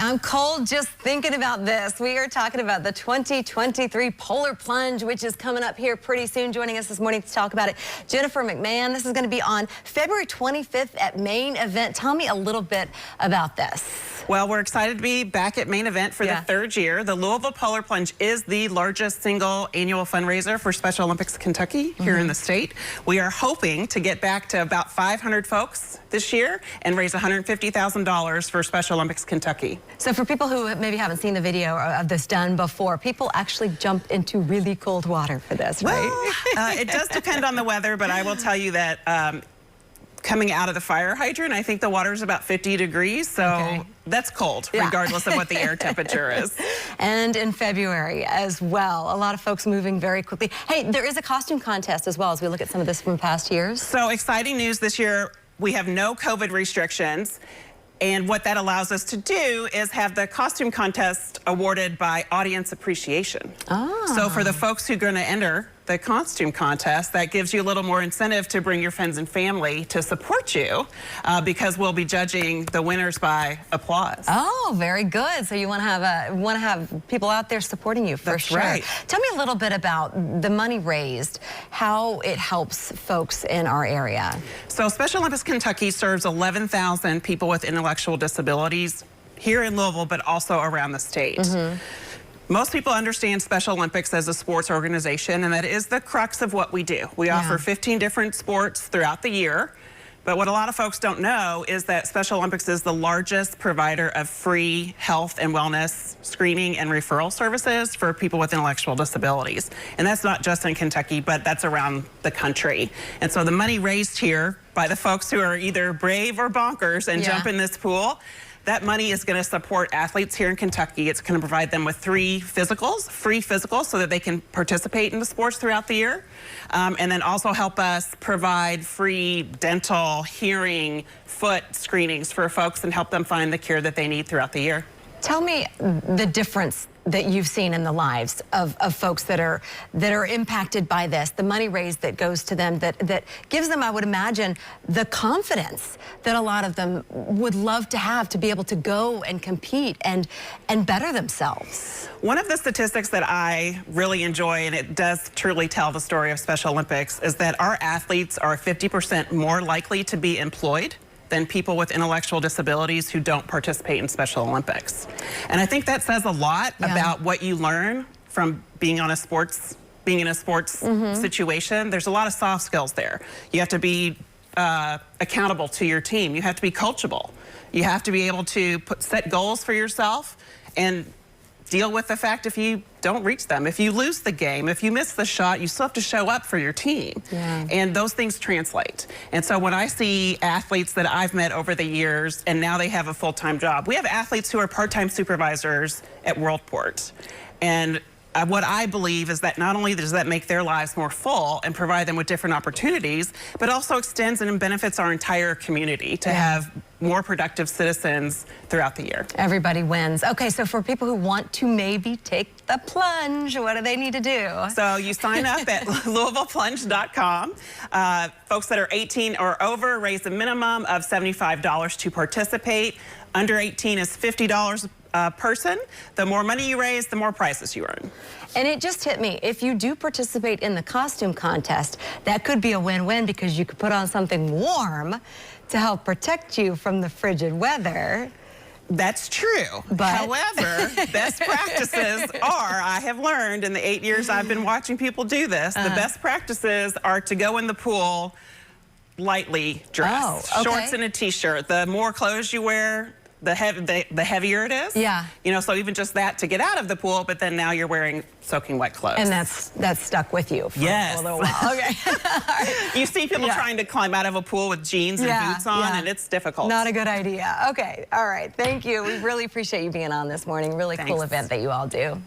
I'm cold just thinking about this. We are talking about the 2023 Polar Plunge, which is coming up here pretty soon. Joining us this morning to talk about it, Jennifer McMahon. This is going to be on February 25th at Main Event. Tell me a little bit about this. Well, we're excited to be back at Main Event for the third year. The Louisville Polar Plunge is the largest single annual fundraiser for Special Olympics Kentucky here in the state. We are hoping to get back to about 500 folks this year and raise $150,000 for Special Olympics Kentucky. So for people who maybe haven't seen the video of this done before, people actually jumped into really cold water for this, right? Well, it does depend on the weather, but I will tell you that coming out of the fire hydrant, I think the water is about 50 degrees, so that's cold, regardless of what the air temperature is. And in February as well, a lot of folks moving very quickly. Hey, there is a costume contest as well as we look at some of this from past years. So exciting news this year, we have no COVID restrictions. And what that allows us to do is have the costume contest awarded by audience appreciation. So for the folks who are going to enter the costume contest, that gives you a little more incentive to bring your friends and family to support you because we'll be judging the winners by applause. Oh, very good. So you want to have people out there supporting you for sure. Right. Tell me a little bit about the money raised, how it helps folks in our area. So Special Olympics Kentucky serves 11,000 people with intellectual disabilities here in Louisville, but also around the state. Most people understand Special Olympics as a sports organization, and that is the crux of what we do. We offer 15 different sports throughout the year, but what a lot of folks don't know is that Special Olympics is the largest provider of free health and wellness screening and referral services for people with intellectual disabilities. And that's not just in Kentucky, but that's around the country. And so the money raised here by the folks who are either brave or bonkers and jump in this pool, that money is going to support athletes here in Kentucky. It's going to provide them with free physicals, so that they can participate in the sports throughout the year. And then also help us provide free dental, hearing, foot screenings for folks and help them find the care that they need throughout the year. Tell me the difference that you've seen in the lives of folks that are impacted by this, the money raised that goes to them, that gives them, I would imagine, the confidence that a lot of them would love to have to be able to go and compete and better themselves. One of the statistics that I really enjoy, and it does truly tell the story of Special Olympics, is that our athletes are 50% more likely to be employed than people with intellectual disabilities who don't participate in Special Olympics. And I think that says a lot about what you learn from being in a sports situation. There's a lot of soft skills there. You have to be accountable to your team. You have to be coachable. You have to be able to set goals for yourself and deal with the fact if you don't reach them. If you lose the game, if you miss the shot, you still have to show up for your team. And those things translate. And so when I see athletes that I've met over the years and now they have a full-time job, we have athletes who are part-time supervisors at WorldPort. And what I believe is that not only does that make their lives more full and provide them with different opportunities, but also extends and benefits our entire community to have more productive citizens throughout the year. Everybody wins. Okay, so for people who want to maybe take the plunge, what do they need to do? So you sign up at LouisvillePlunge.com. Folks that are 18 or over raise a minimum of $75 to participate. Under 18 is $50 a person. The more money you raise, the more prizes you earn. And it just hit me, if you do participate in the costume contest, that could be a win-win because you could put on something warm to help protect you from the frigid weather. That's true. However, best practices are, I have learned in the 8 years I've been watching people do this, the best practices are to go in the pool lightly dressed. Shorts and a t-shirt. The more clothes you wear, the heavier it is. You know, so even just that to get out of the pool, but then now you're wearing soaking wet clothes. And that's stuck with you for a little while. Okay. You see people trying to climb out of a pool with jeans and boots on, and it's difficult. Not a good idea. Okay. All right. Thank you. We really appreciate you being on this morning. Really cool event that you all do.